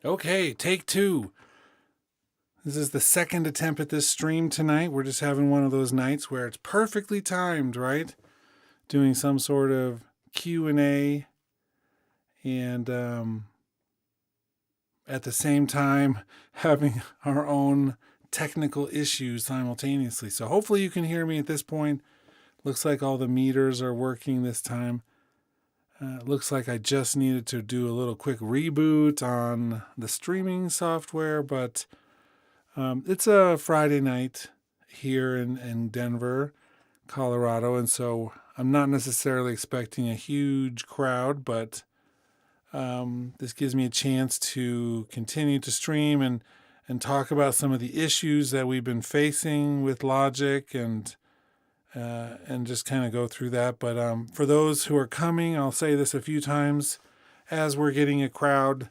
Okay, take two. This is the second attempt at this stream tonight. We're just having one of those nights where it's perfectly timed, right? Doing some sort of Q&A and at the same time having our own technical issues simultaneously. So hopefully you can hear me at this point. Looks like all the meters are working this time. Looks like I just needed to do a little quick reboot on the streaming software, but it's a Friday night here in Denver, Colorado, and so I'm not necessarily expecting a huge crowd, but this gives me a chance to continue to stream and talk about some of the issues that we've been facing with Logic and just kind of go through that. But for those who are coming, I'll say this a few times as we're getting a crowd,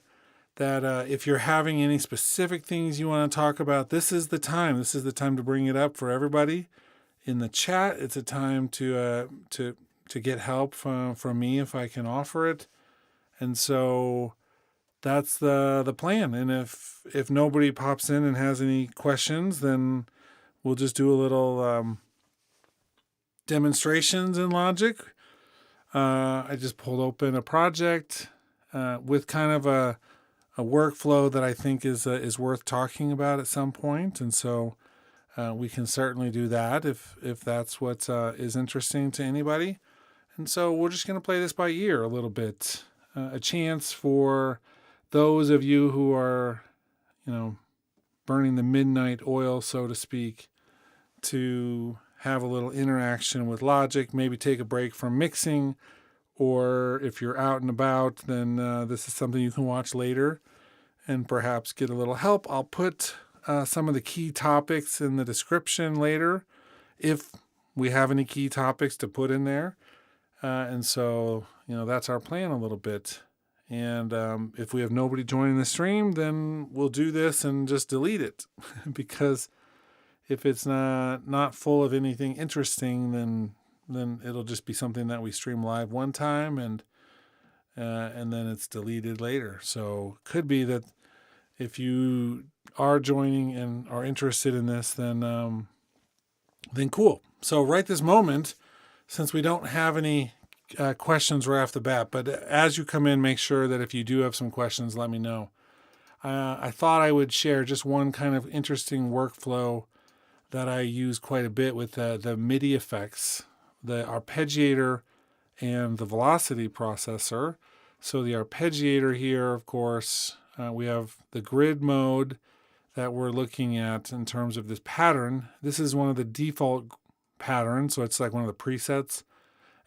that if you're having any specific things you want to talk about, this is the time. This is the time to bring it up for everybody in the chat. It's a time to get help from me if I can offer it. And so that's the plan. And if nobody pops in and has any questions, then we'll just do a little demonstrations in Logic. I just pulled open a project with kind of a workflow that I think is worth talking about at some point, and so we can certainly do that if that's what is interesting to anybody. And so we're just going to play this by ear a little bit, a chance for those of you who are, burning the midnight oil, so to speak, to have a little interaction with Logic, maybe take a break from mixing, or if you're out and about, then this is something you can watch later and perhaps get a little help. I'll put some of the key topics in the description later if we have any key topics to put in there. And so, that's our plan a little bit. And if we have nobody joining the stream, then we'll do this and just delete it because if it's not full of anything interesting, then it'll just be something that we stream live one time and then it's deleted later. So it could be that if you are joining and are interested in this, then cool. So right this moment, since we don't have any questions right off the bat, but as you come in, make sure that if you do have some questions, let me know. I thought I would share just one kind of interesting workflow that I use quite a bit with the MIDI effects, the arpeggiator and the velocity processor. So the arpeggiator here, of course, we have the grid mode that we're looking at in terms of this pattern. This is one of the default patterns, so it's like one of the presets.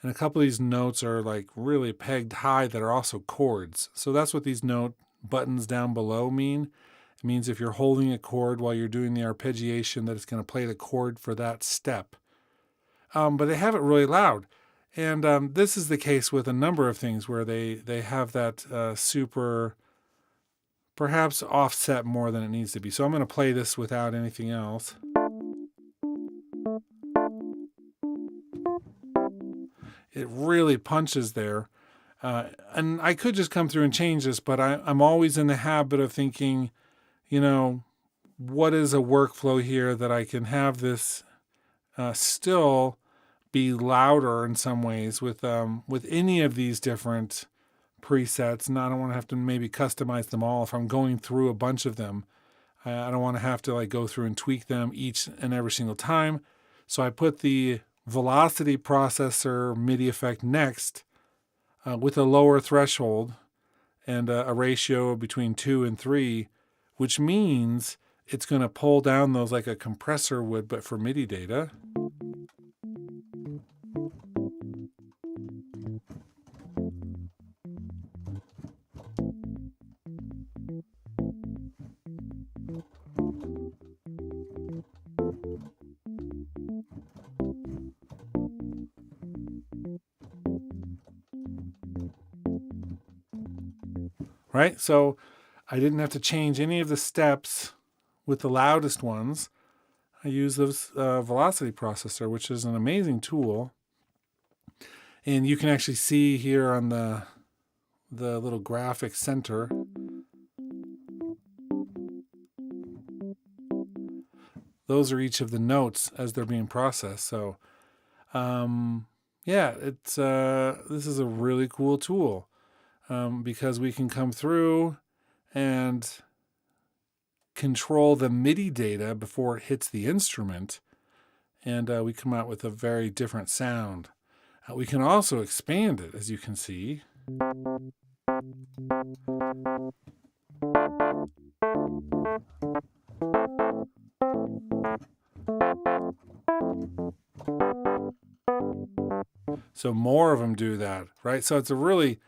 And a couple of these notes are like really pegged high that are also chords. So that's what these note buttons down below mean. It means if you're holding a chord while you're doing the arpeggiation, that it's going to play the chord for that step. But they have it really loud. And this is the case with a number of things where they have that super, perhaps offset more than it needs to be. So I'm going to play this without anything else. It really punches there. And I could just come through and change this, but I'm always in the habit of thinking, what is a workflow here that I can have this still be louder in some ways with any of these different presets. And I don't want to have to maybe customize them all if I'm going through a bunch of them. I don't want to have to go through and tweak them each and every single time. So I put the velocity processor MIDI effect next with a lower threshold and a ratio between 2 and 3, which means it's going to pull down those like a compressor would, but for MIDI data. Right? So I didn't have to change any of the steps with the loudest ones. I use this velocity processor, which is an amazing tool. And you can actually see here on the little graphic center those are each of the notes as they're being processed. So, yeah, this is a really cool tool because we can come through and control the MIDI data before it hits the instrument, and we come out with a very different sound. We can also expand it, as you can see. So more of them do that, right? So it's a really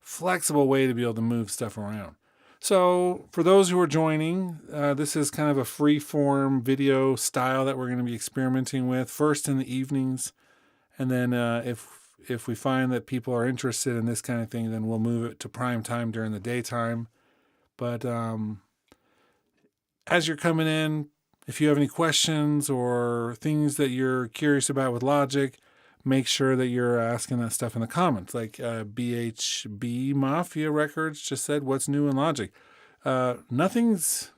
flexible way to be able to move stuff around. So for those who are joining, this is kind of a free form video style that we're going to be experimenting with, first in the evenings. And then if we find that people are interested in this kind of thing, then we'll move it to prime time during the daytime. But as you're coming in, if you have any questions or things that you're curious about with Logic, make sure that you're asking that stuff in the comments. Like BHB Mafia Records just said, what's new in Logic? Nothing's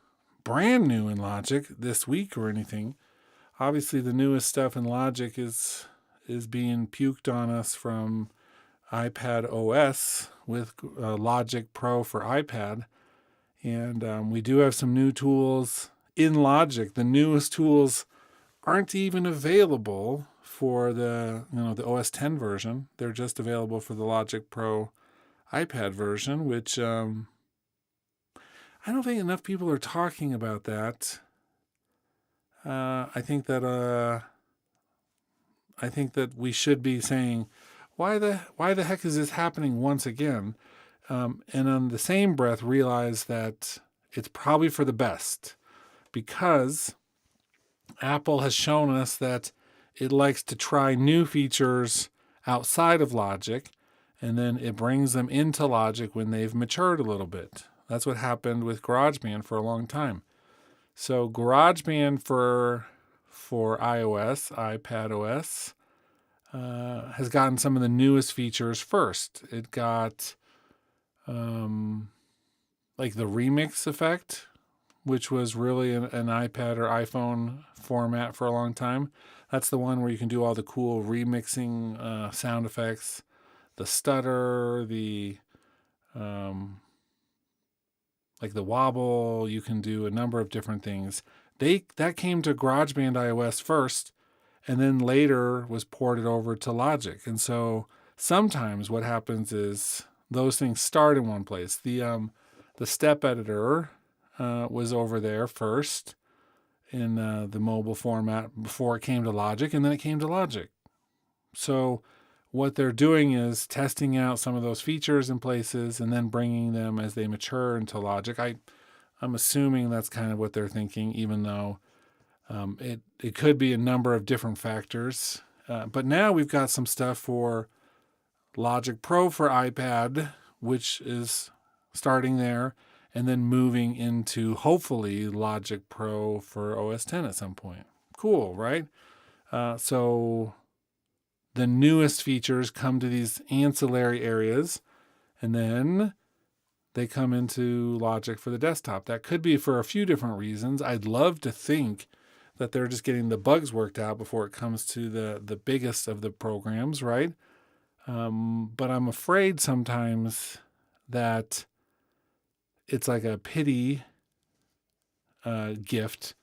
brand new in Logic this week or anything. Obviously, the newest stuff in Logic is being puked on us from iPad OS with Logic Pro for iPad. And we do have some new tools in Logic. The newest tools aren't even available for the OS 10 version. They're just available for the Logic Pro iPad version, which I don't think enough people are talking about that. I think that we should be saying, why the heck is this happening once again? And on the same breath, realize that it's probably for the best, because Apple has shown us that it likes to try new features outside of Logic, and then it brings them into Logic when they've matured a little bit. That's what happened with GarageBand for a long time. So GarageBand for iOS, iPad OS, has gotten some of the newest features first. It got like the remix effect, which was really an iPad or iPhone format for a long time. That's the one where you can do all the cool remixing sound effects, the stutter, the like the wobble. You can do a number of different things. That came to GarageBand iOS first, and then later was ported over to Logic. And so sometimes what happens is those things start in one place. The step editor was over there first in the mobile format before it came to Logic, and then it came to Logic. So what they're doing is testing out some of those features in places and then bringing them as they mature into Logic. I'm assuming that's kind of what they're thinking, even though it could be a number of different factors. But now we've got some stuff for Logic Pro for iPad, which is starting there, and then moving into, hopefully, Logic Pro for OS 10 at some point. Cool, right? So the newest features come to these ancillary areas, and then they come into Logic for the desktop. That could be for a few different reasons. I'd love to think that they're just getting the bugs worked out before it comes to the biggest of the programs, right? But I'm afraid sometimes that it's like a pity gift.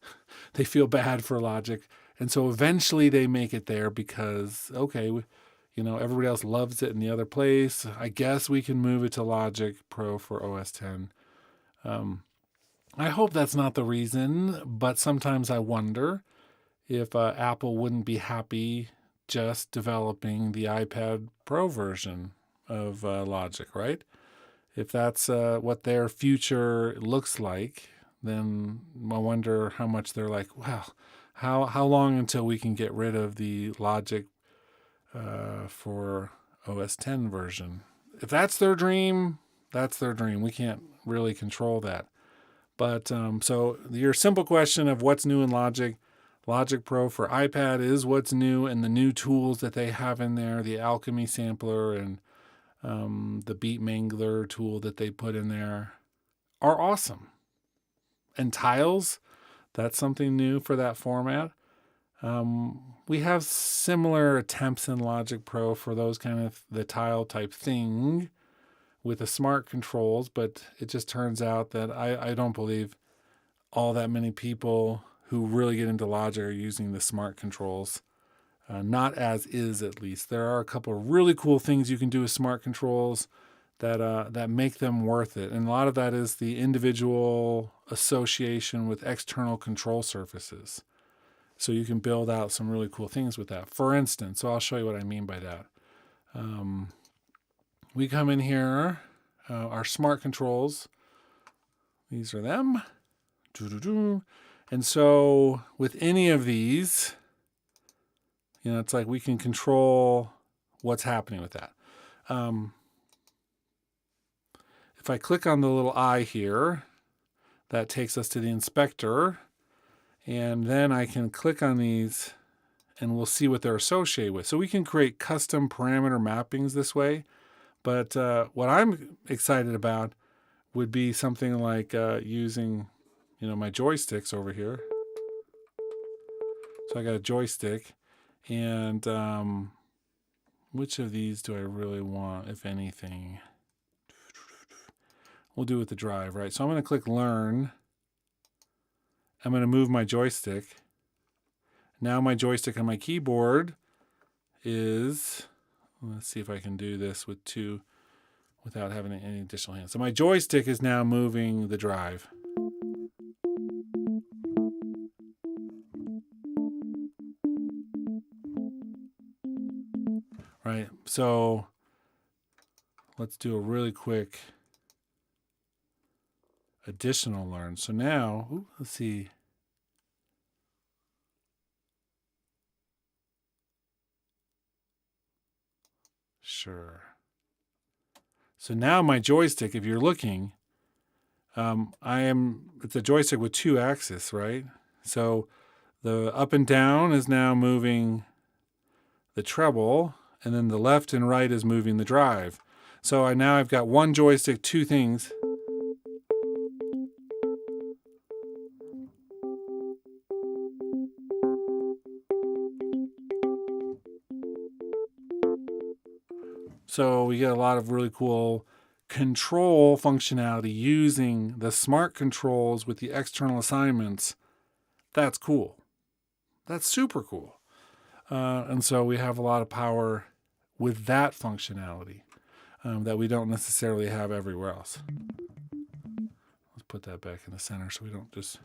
They feel bad for Logic. And so eventually they make it there because, okay, everybody else loves it in the other place. I guess we can move it to Logic Pro for OS 10. I hope that's not the reason, but sometimes I wonder if Apple wouldn't be happy just developing the iPad Pro version of Logic, right? If that's what their future looks like, then I wonder how much they're like, wow, how long until we can get rid of the Logic for OS 10 version? If that's their dream, that's their dream. We can't really control that. But so your simple question of what's new in Logic Pro for iPad is what's new, and the new tools that they have in there, the Alchemy sampler and the Beat Mangler tool that they put in there, are awesome. And tiles, That's something new for that format. We have similar attempts in Logic Pro for those kind of the tile type thing with the smart controls, but it just turns out that I don't believe all that many people who really get into Logic are using the smart controls. Not as is, at least. There are a couple of really cool things you can do with smart controls that make them worth it. And a lot of that is the individual association with external control surfaces. So you can build out some really cool things with that. For instance, so I'll show you what I mean by that. We come in here, our smart controls. These are them. And so with any of these, it's like we can control what's happening with that. If I click on the little eye here, that takes us to the inspector. And then I can click on these and we'll see what they're associated with. So we can create custom parameter mappings this way. But what I'm excited about would be something like using, my joysticks over here. So I got a joystick. And which of these do I really want, if anything? We'll do with the drive, right? So I'm going to click Learn. I'm going to move my joystick. Now my joystick on my keyboard is, let's see if I can do this with two without having any additional hands. So my joystick is now moving the drive. Right, so let's do a really quick additional learn. So now, let's see. Sure. So now my joystick, if you're looking, it's a joystick with 2 axes, right? So the up and down is now moving the treble, and then the left and right is moving the drive. So I've got one joystick, 2 things. So we get a lot of really cool control functionality using the smart controls with the external assignments. That's cool. That's super cool. And so we have a lot of power with that functionality that we don't necessarily have everywhere else. Let's put that back in the center so we don't just...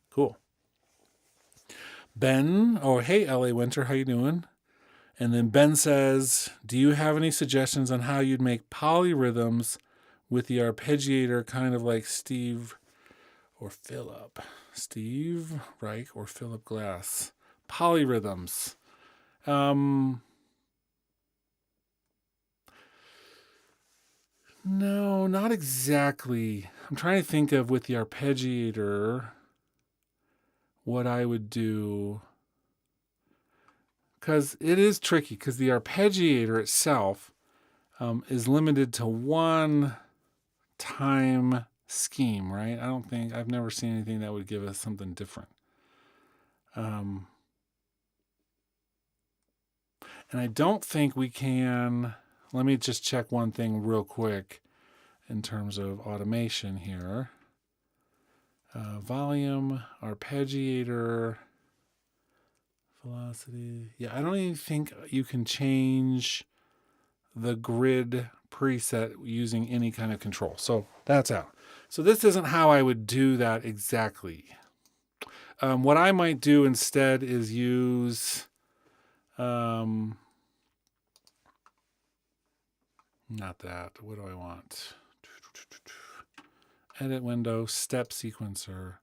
Cool. Ben, hey LA Winter, how you doing? And then Ben says, do you have any suggestions on how you'd make polyrhythms with the arpeggiator, kind of like Steve Reich or Philip Glass? Polyrhythms. No, not exactly. I'm trying to think of with the arpeggiator what I would do. Because it is tricky, because the arpeggiator itself is limited to one time scheme, right? I've never seen anything that would give us something different. And I don't think we can, let me just check one thing real quick in terms of automation here. Volume, arpeggiator, velocity. Yeah, I don't even think you can change the grid preset using any kind of control. So that's out. So this isn't how I would do that exactly. What I might do instead is use not that. What do I want? Edit window, step sequencer.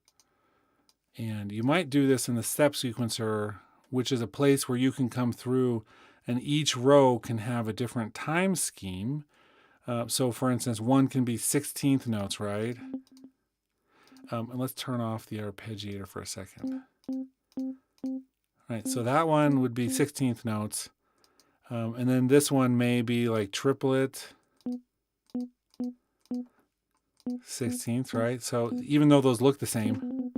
And you might do this in the step sequencer, which is a place where you can come through and each row can have a different time scheme. So for instance, one can be 16th notes, right? And let's turn off the arpeggiator for a second. Right, so that one would be 16th notes. And then this one may be like triplet 16th, right? So even though those look the same,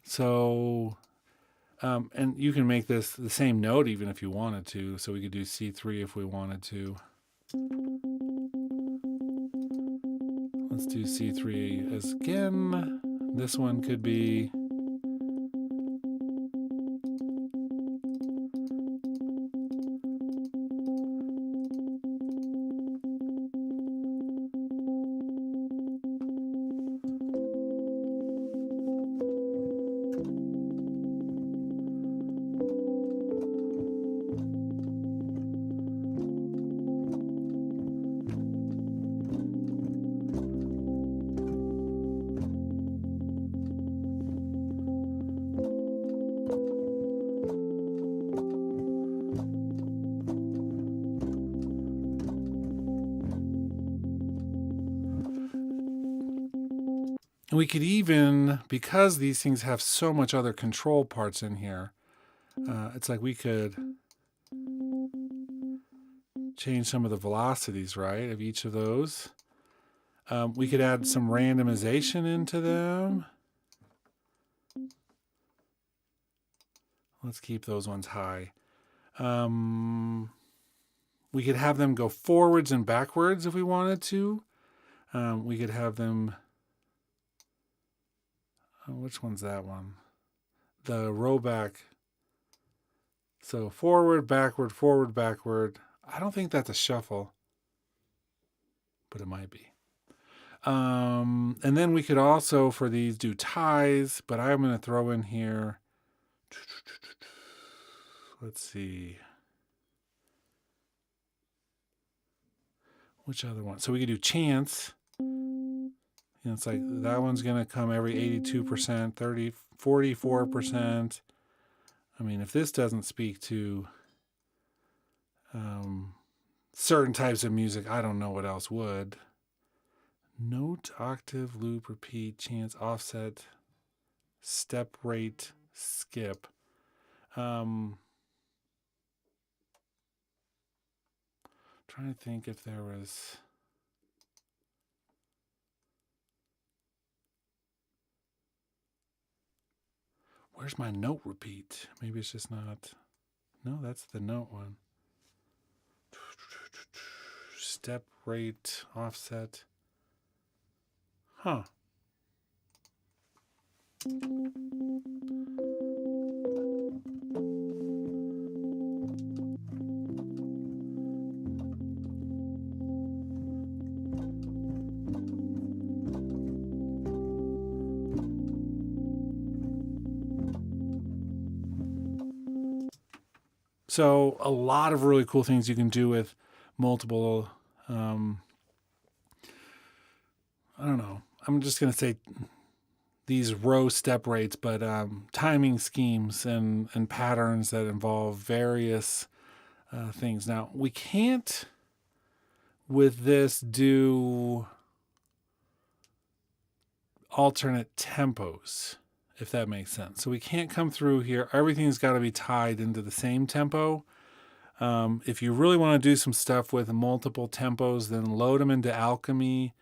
so and you can make this the same note even if you wanted to. So we could do C3 if we wanted to. Let's do C3 as again. This one could be and we could even, because these things have so much other control parts in here, it's like we could change some of the velocities, right, of each of those. We could add some randomization into them. Let's keep those ones high. We could have them go forwards and backwards if we wanted to. We could have them... which one's that one? The row back. So forward, backward, forward, backward. I don't think that's a shuffle, but it might be. And then we could also, for these, do ties, but I'm going to throw in here. Let's see. Which other one? So we could do chance. You know, it's like that one's going to come every 82%, 30, 44%. I mean, if this doesn't speak to certain types of music, I don't know what else would. Note, octave, loop, repeat, chance, offset, step rate, skip. Trying to think if there was... Where's my note repeat? Maybe it's just not... No, that's the note one. Step rate, offset. Huh. So a lot of really cool things you can do with multiple, I don't know, I'm just going to say these row step rates, but timing schemes and patterns that involve various things. Now, we can't, with this, do alternate tempos, if that makes sense. So we can't come through here. Everything's got to be tied into the same tempo. If you really want to do some stuff with multiple tempos, then load them into Alchemy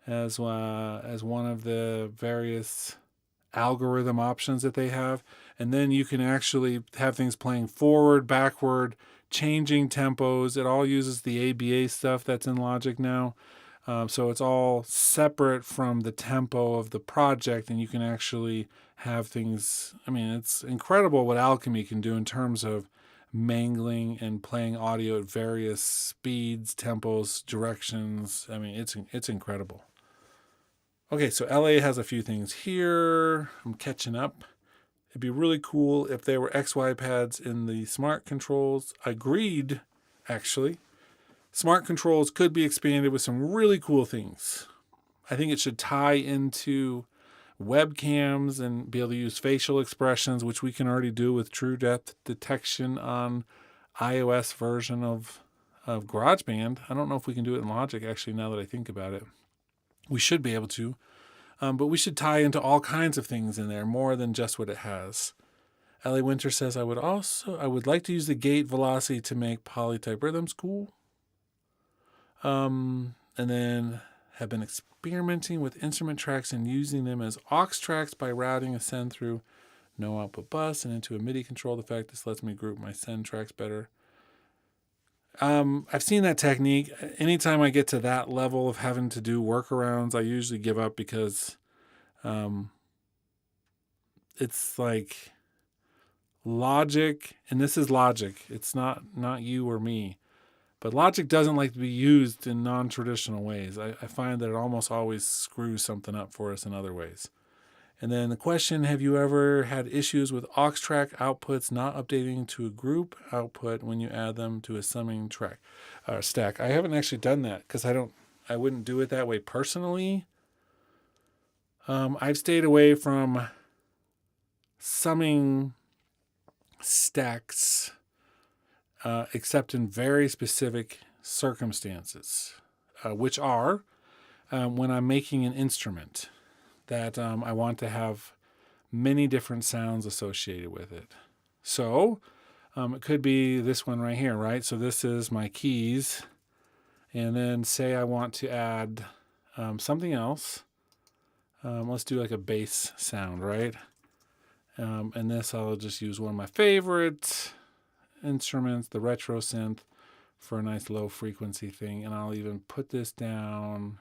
as one of the various algorithm options that they have. And then you can actually have things playing forward, backward, changing tempos. It all uses the ABA stuff that's in Logic now. So it's all separate from the tempo of the project, and you can actually have things. I mean, it's incredible what Alchemy can do in terms of mangling and playing audio at various speeds, tempos, directions. I mean, it's incredible. Okay, so LA has a few things here. I'm catching up. It'd be really cool if there were XY pads in the smart controls. Agreed, actually. Smart controls could be expanded with some really cool things. I think it should tie into webcams and be able to use facial expressions, which we can already do with true depth detection on iOS version of GarageBand. I don't know if we can do it in Logic, actually, now that I think about it. We should be able to. But we should tie into all kinds of things in there, more than just what it has. Ellie Winter says, I would like to use the gate velocity to make polytype rhythms cool. And then have been experimenting with instrument tracks and using them as aux tracks by routing a send through no output bus and into a MIDI controlled effect. This lets me group my send tracks better. I've seen that technique. Anytime I get to that level of having to do workarounds, I usually give up because it's like Logic, and this is Logic. It's not you or me. But Logic doesn't like to be used in non-traditional ways. I find that it almost always screws something up for us in other ways. And then the question, have you ever had issues with aux track outputs not updating to a group output when you add them to a summing track stack? I haven't actually done that because I wouldn't do it that way personally. I've stayed away from summing stacks except in very specific circumstances, which are when I'm making an instrument that I want to have many different sounds associated with it. So it could be this one right here, right? So this is my keys. And then say I want to add something else. Let's do like a bass sound, right? And this I'll just use one of my favorite instruments, the retro synth, for a nice low frequency thing. And I'll even put this down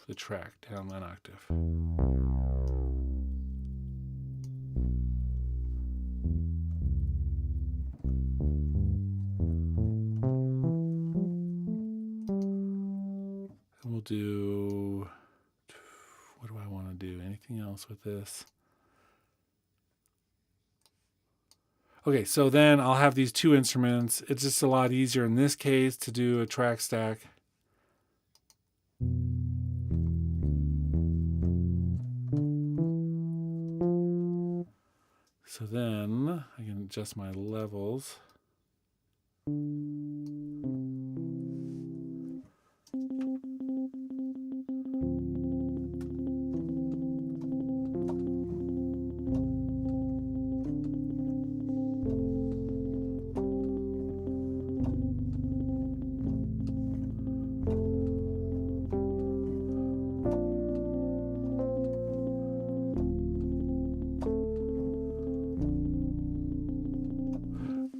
the track down an octave. And we'll do, what do I want to do? Anything else with this? Okay, so then I'll have these two instruments. It's just a lot easier in this case to do a track stack. So then I can adjust my levels.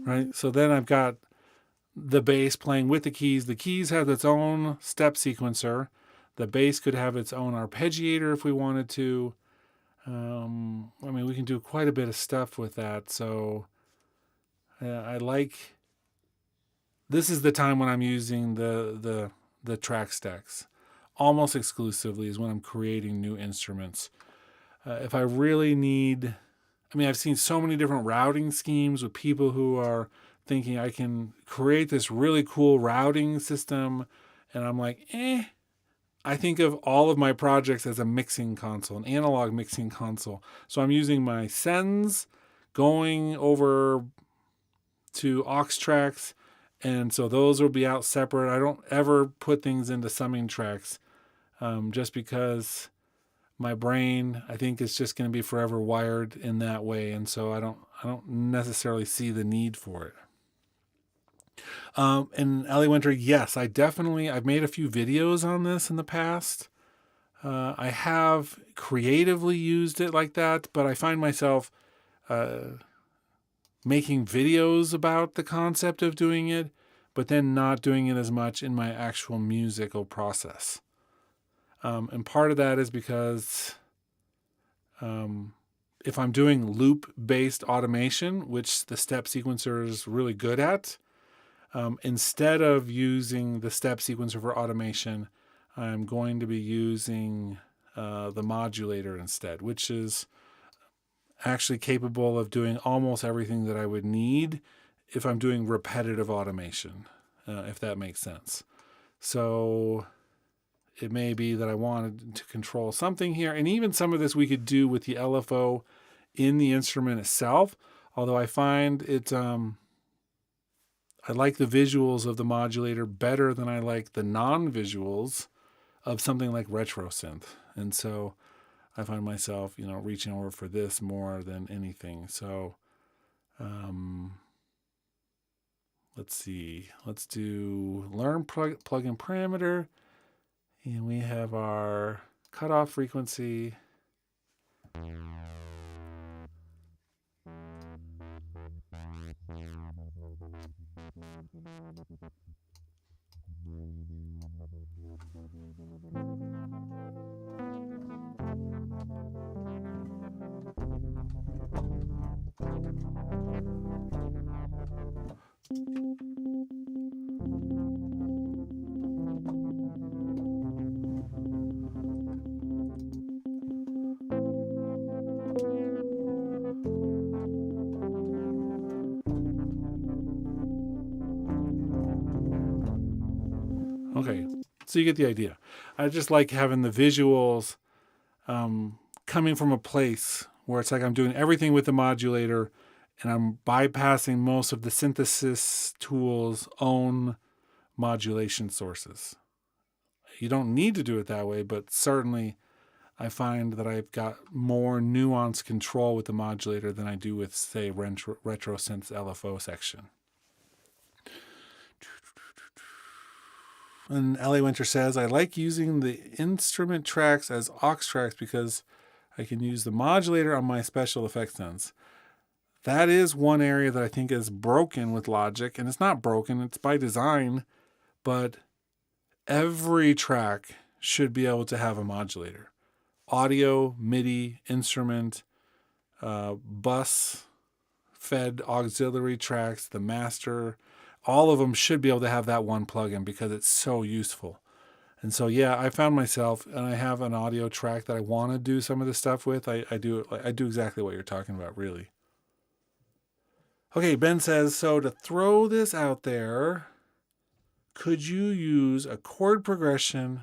Right, so then I've got the bass playing with the keys. The keys have its own step sequencer. The bass could have its own arpeggiator if we wanted to. I mean, we can do quite a bit of stuff with that. So I like, this is the time when I'm using the track stacks. Almost exclusively is when I'm creating new instruments. If I really need, I mean, I've seen so many different routing schemes with people who are thinking I can create this really cool routing system. And I'm like, I think of all of my projects as a mixing console, an analog mixing console. So I'm using my sends going over to aux tracks. And so those will be out separate. I don't ever put things into summing tracks just because my brain, I think, is just going to be forever wired in that way, and so I don't necessarily see the need for it. And Ellie Winter, yes, I've made a few videos on this in the past. I have creatively used it like that, but I find myself making videos about the concept of doing it, but then not doing it as much in my actual musical process. And part of that is because if I'm doing loop-based automation, which the step sequencer is really good at, instead of using the step sequencer for automation, I'm going to be using the modulator instead, which is actually capable of doing almost everything that I would need if I'm doing repetitive automation, if that makes sense. So it may be that I wanted to control something here. And even some of this we could do with the LFO in the instrument itself. Although I find it, I like the visuals of the modulator better than I like the non-visuals of something like retro synth. And so I find myself, reaching over for this more than anything. So let's see. Let's do learn plugin parameter. And we have our cutoff frequency. Okay, so you get the idea. I just like having the visuals coming from a place where it's like I'm doing everything with the modulator and I'm bypassing most of the synthesis tool's own modulation sources. You don't need to do it that way, but certainly I find that I've got more nuanced control with the modulator than I do with, say, RetroSynth's LFO section. And LA Winter says, I like using the instrument tracks as aux tracks because I can use the modulator on my special effects ends. That is one area that I think is broken with Logic, and it's not broken, it's by design, but every track should be able to have a modulator. Audio, MIDI, instrument, bus, fed auxiliary tracks, the master, all of them should be able to have that one plugin because it's so useful. And so, yeah, I found myself, and I have an audio track that I want to do some of this stuff with. I do exactly what you're talking about, really. Okay, Ben says, so to throw this out there, could you use a chord progression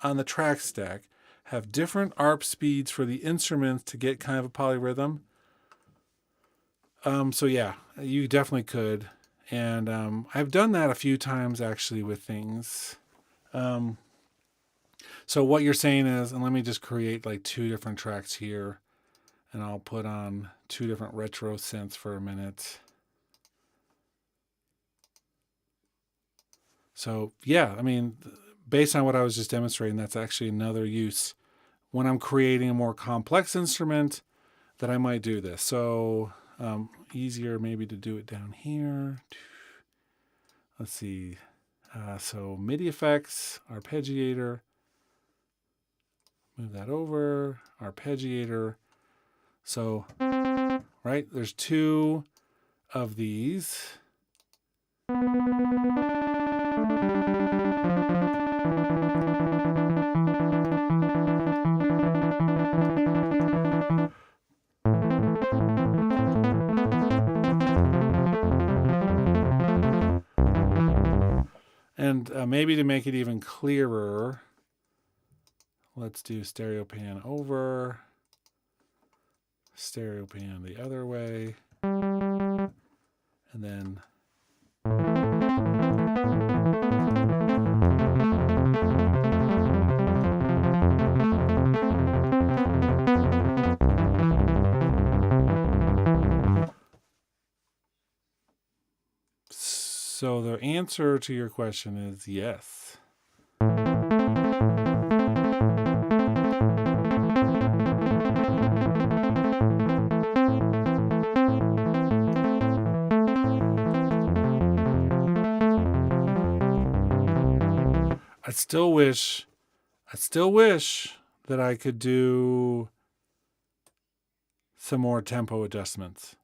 on the track stack, have different ARP speeds for the instruments to get kind of a polyrhythm? So yeah, you definitely could. And I've done that a few times actually with things. So what you're saying is, and let me just create like 2 different tracks here, and I'll put on 2 different retro synths for a minute. So yeah, I mean, based on what I was just demonstrating, that's actually another use. When I'm creating a more complex instrument, that I might do this. So easier maybe to do it down here. Let's see. So MIDI effects, arpeggiator. Move that over, arpeggiator. So, right, there's 2 of these. And maybe to make it even clearer, let's do stereo pan over, stereo pan the other way, and then so the answer to your question is yes. I still wish that I could do some more tempo adjustments.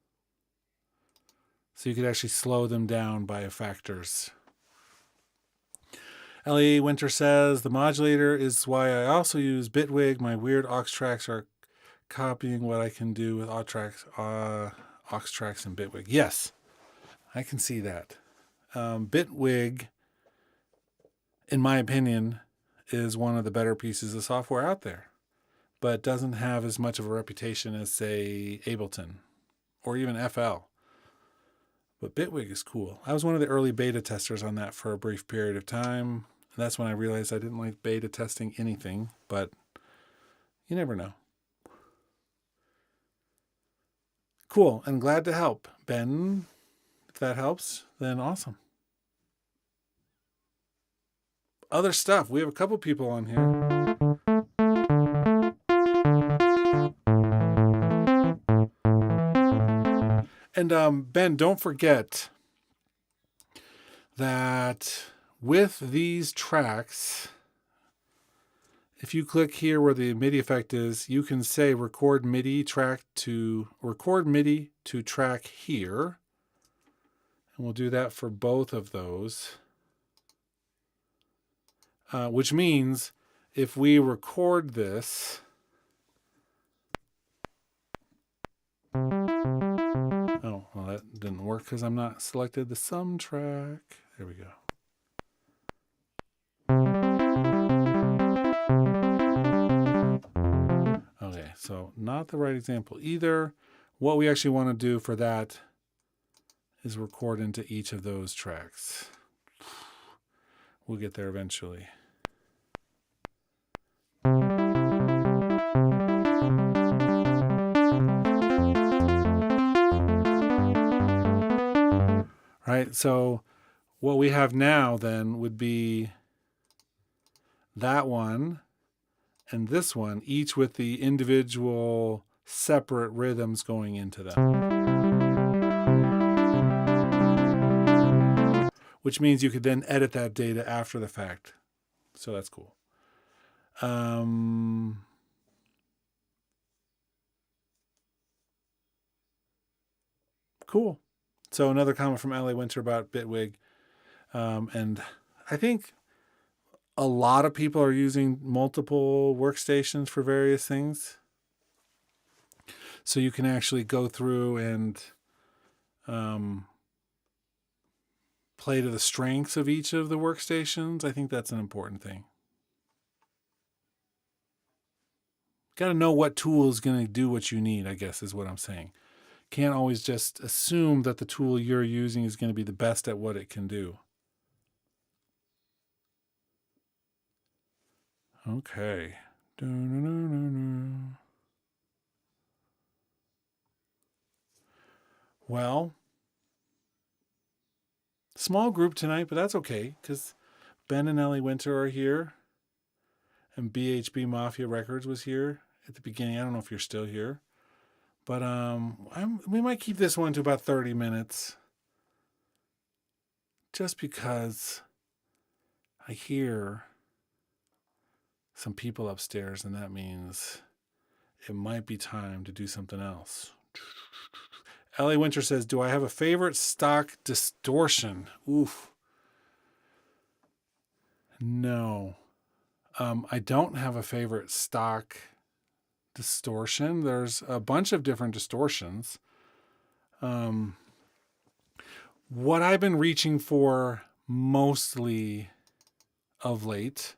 So you could actually slow them down by factors. L.A. Winter says, the modulator is why I also use Bitwig. My weird aux tracks are copying what I can do with aux tracks in Bitwig. Yes, I can see that. Bitwig, in my opinion, is one of the better pieces of software out there, but doesn't have as much of a reputation as, say, Ableton or even FL. But Bitwig is cool. I was one of the early beta testers on that for a brief period of time. And that's when I realized I didn't like beta testing anything, but You never know. Cool, and glad to help. Ben, if that helps, then awesome. Other stuff. We have a couple people on here. And Ben, don't forget that with these tracks, if you click here where the MIDI effect is, you can say record MIDI to track here. And we'll do that for both of those. Which means if we record this, oh, well, that didn't work because I'm not selected the sum track. There we go. Okay, so not the right example either. What we actually want to do for that is record into each of those tracks. We'll get there eventually. Right, so what we have now then would be that one and this one, each with the individual separate rhythms going into them. Which means you could then edit that data after the fact. So that's cool. Cool. So another comment from LA Winter about Bitwig. And I think a lot of people are using multiple workstations for various things. So you can actually go through and play to the strengths of each of the workstations. I think that's an important thing. Got to know what tool is going to do what you need, I guess is what I'm saying. Can't always just assume that the tool you're using is going to be the best at what it can do. Okay. Well, small group tonight, but that's okay because Ben and Ellie Winter are here and BHB Mafia Records was here at the beginning. I don't know if you're still here, but we might keep this one to about 30 minutes just because I hear some people upstairs, and that means it might be time to do something else. Ellie Winter says, do I have a favorite stock distortion? Oof. No. I don't have a favorite stock distortion. There's a bunch of different distortions. What I've been reaching for mostly of late,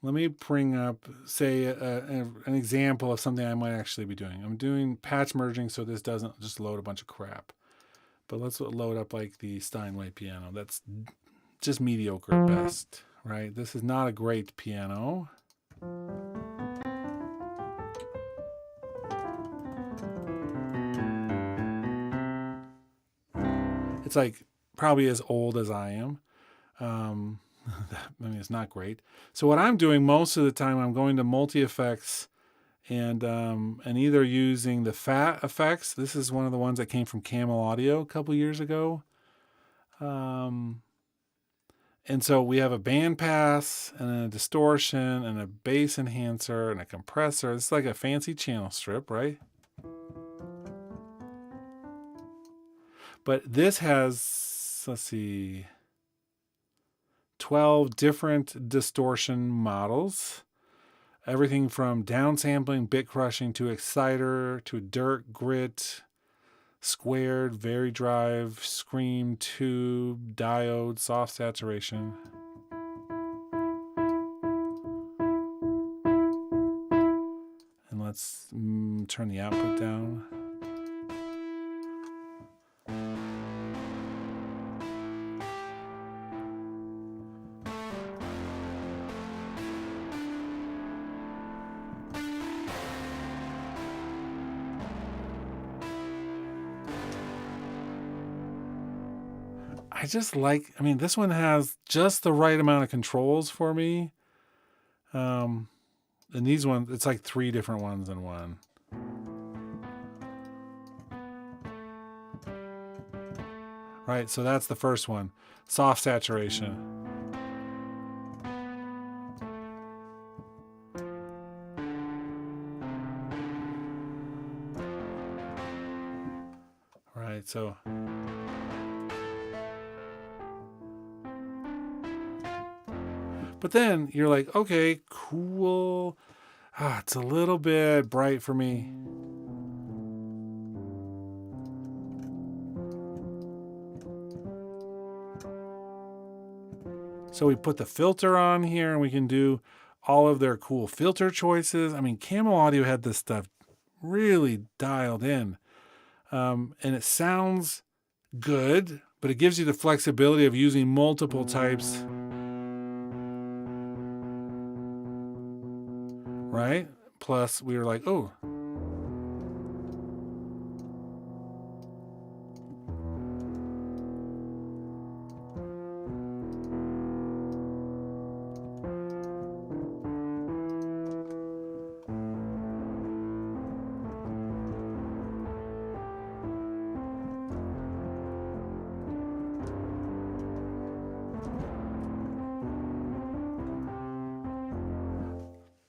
let me bring up, say, an example of something I might actually be doing. I'm doing patch merging so this doesn't just load a bunch of crap. But let's load up like the Steinway piano. That's just mediocre at best, right? This is not a great piano. It's like probably as old as I am. I mean, it's not great. So what I'm doing most of the time, I'm going to multi-effects and either using the fat effects. This is one of the ones that came from Camel Audio a couple years ago. And so we have a bandpass and a distortion and a bass enhancer and a compressor. It's like a fancy channel strip, right? But this has, let's see, 12 different distortion models. Everything from downsampling, bit crushing, to exciter, to dirt, grit, squared, vari-drive, scream, tube, diode, soft saturation. And let's turn the output down. I just like, I mean, this one has just the right amount of controls for me. And these ones, it's like 3 different ones in one. Right, so that's the first one. Soft saturation. Right, so but then you're like, okay, cool. It's a little bit bright for me. So we put the filter on here and we can do all of their cool filter choices. I mean, Camel Audio had this stuff really dialed in. And it sounds good, but it gives you the flexibility of using multiple types. Right? Plus, we were like, oh.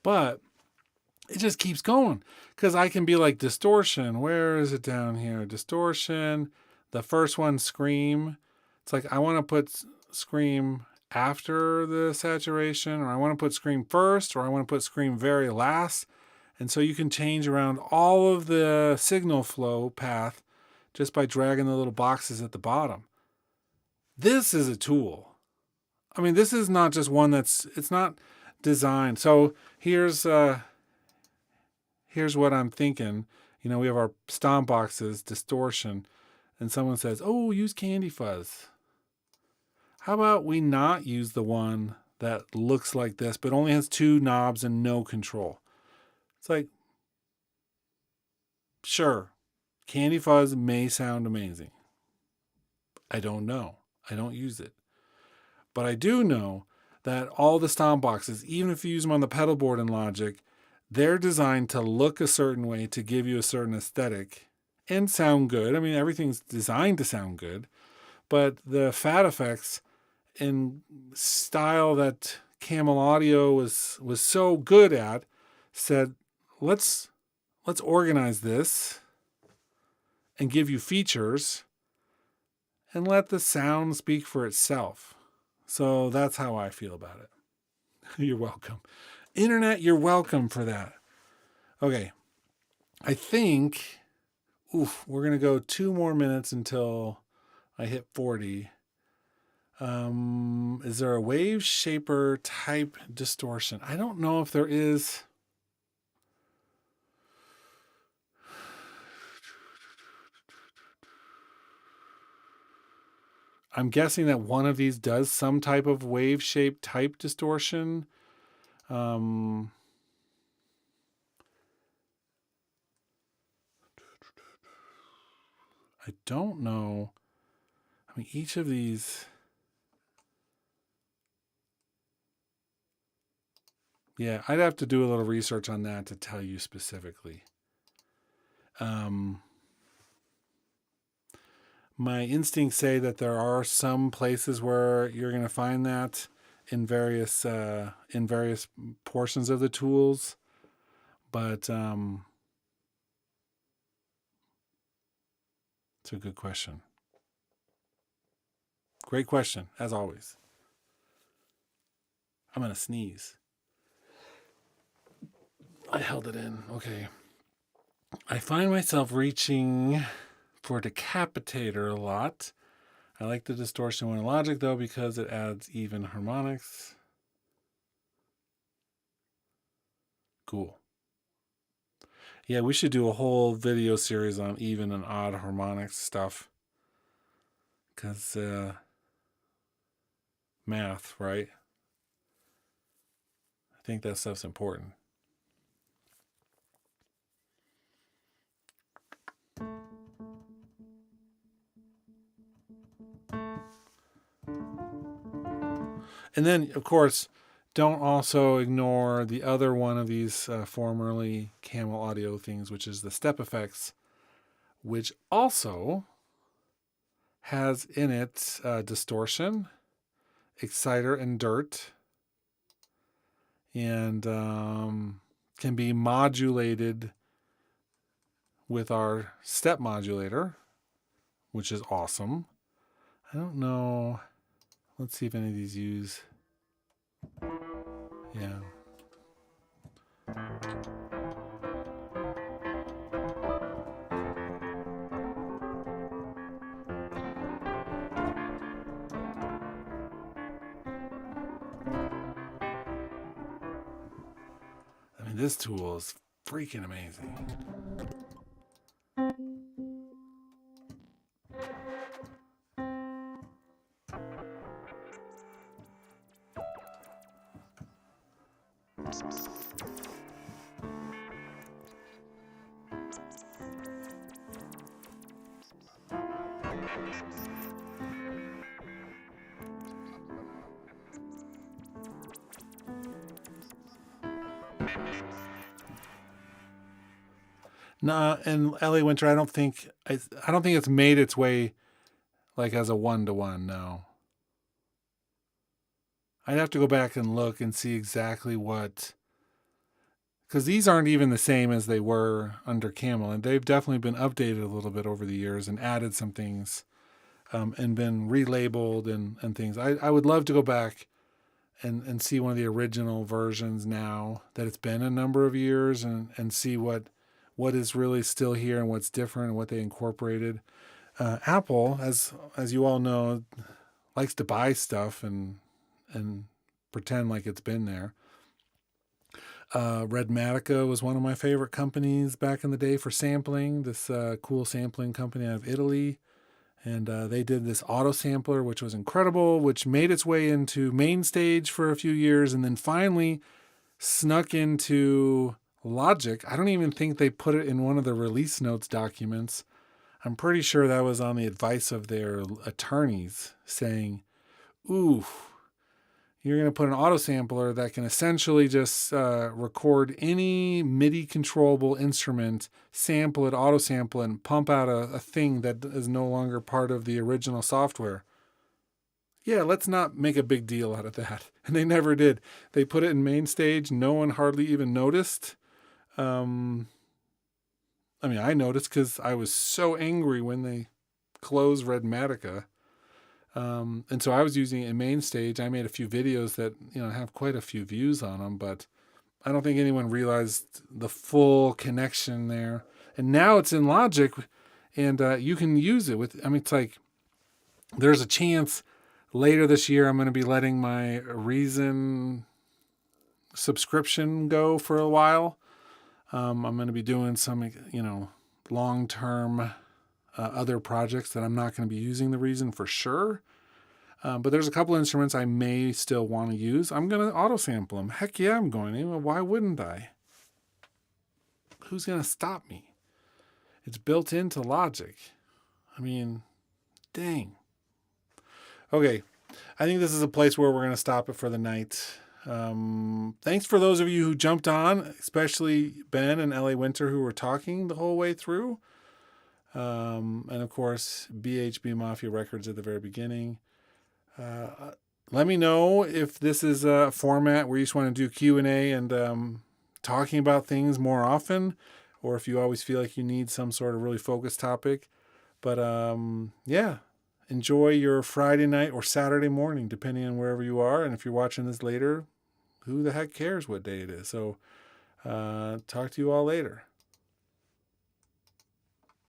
But it just keeps going because I can be like distortion. Where is it down here? Distortion. The first one, scream. It's like I want to put scream after the saturation, or I want to put scream first, or I want to put scream very last. And so you can change around all of the signal flow path just by dragging the little boxes at the bottom. This is a tool. I mean, this is not just one it's not designed. So here's what I'm thinking. You know, we have our stomp boxes, distortion, and someone says, oh, use Candy Fuzz. How about we not use the one that looks like this, but only has 2 knobs and no control? It's like, sure, Candy Fuzz may sound amazing. I don't know. I don't use it. But I do know that all the stomp boxes, even if you use them on the pedal board in Logic, they're designed to look a certain way to give you a certain aesthetic and sound good. I mean, everything's designed to sound good, but the fat effects in style that Camel Audio was so good at said, let's organize this and give you features and let the sound speak for itself. So that's how I feel about it. You're welcome. Internet, you're welcome for that. Okay. I think, we're going to go 2 more minutes until I hit 40. Is there a wave shaper type distortion? I don't know if there is. I'm guessing that one of these does some type of wave shape type distortion. I don't know. I mean, each of these. Yeah, I'd have to do a little research on that to tell you specifically. My instincts say that there are some places where you're going to find that in various portions of the tools, but it's a good question. Great question, as always. I'm going to sneeze. I held it in. Okay. I find myself reaching for Decapitator a lot. I like the distortion one in Logic, though, because it adds even harmonics. Cool. Yeah, we should do a whole video series on even and odd harmonics stuff. Because math, right? I think that stuff's important. And then, of course, don't also ignore the other one of these formerly Camel Audio things, which is the step effects, which also has in it distortion, exciter, and dirt, and can be modulated with our step modulator, which is awesome. I don't know. Let's see if any of these use. Yeah. I mean, this tool is freaking amazing. No, and LA Winter, I don't think it's made its way like as a 1-to-1. No, I'd have to go back and look and see exactly what, because these aren't even the same as they were under Camel, and they've definitely been updated a little bit over the years and added some things, and been relabeled and things. I would love to go back and see one of the original versions now that it's been a number of years, and see what is really still here and what's different and what they incorporated. Apple, as you all know, likes to buy stuff and pretend like it's been there. Redmatica was one of my favorite companies back in the day for sampling. This cool sampling company out of Italy. And they did this auto sampler, which was incredible, which made its way into main stage for a few years and then finally snuck into Logic. I don't even think they put it in one of the release notes documents. I'm pretty sure that was on the advice of their attorneys saying, ooh, you're going to put an auto sampler that can essentially just record any MIDI controllable instrument, sample it, auto sample it, and pump out a thing that is no longer part of the original software. Yeah, let's not make a big deal out of that. And they never did. They put it in main stage. No one hardly even noticed. I mean, I noticed because I was so angry when they closed Redmatica. And so I was using it in main stage. I made a few videos that, have quite a few views on them, but I don't think anyone realized the full connection there. And now it's in Logic, and you can use it with, it's like there's a chance later this year I'm going to be letting my Reason subscription go for a while. I'm going to be doing some, long-term other projects that I'm not going to be using the Reason for sure. But there's a couple instruments I may still want to use. I'm going to auto sample them. Heck yeah, I'm going to. Why wouldn't I? Who's going to stop me? It's built into Logic. Dang. Okay, I think this is a place where we're going to stop it for the night. Thanks for those of you who jumped on, especially Ben and LA Winter, who were talking the whole way through. And of course, BHB Mafia Records at the very beginning. Let me know if this is a format where you just want to do Q&A and talking about things more often, or if you always feel like you need some sort of really focused topic. But yeah, enjoy your Friday night or Saturday morning, depending on wherever you are. And if you're watching this later, who the heck cares what day it is? So talk to you all later.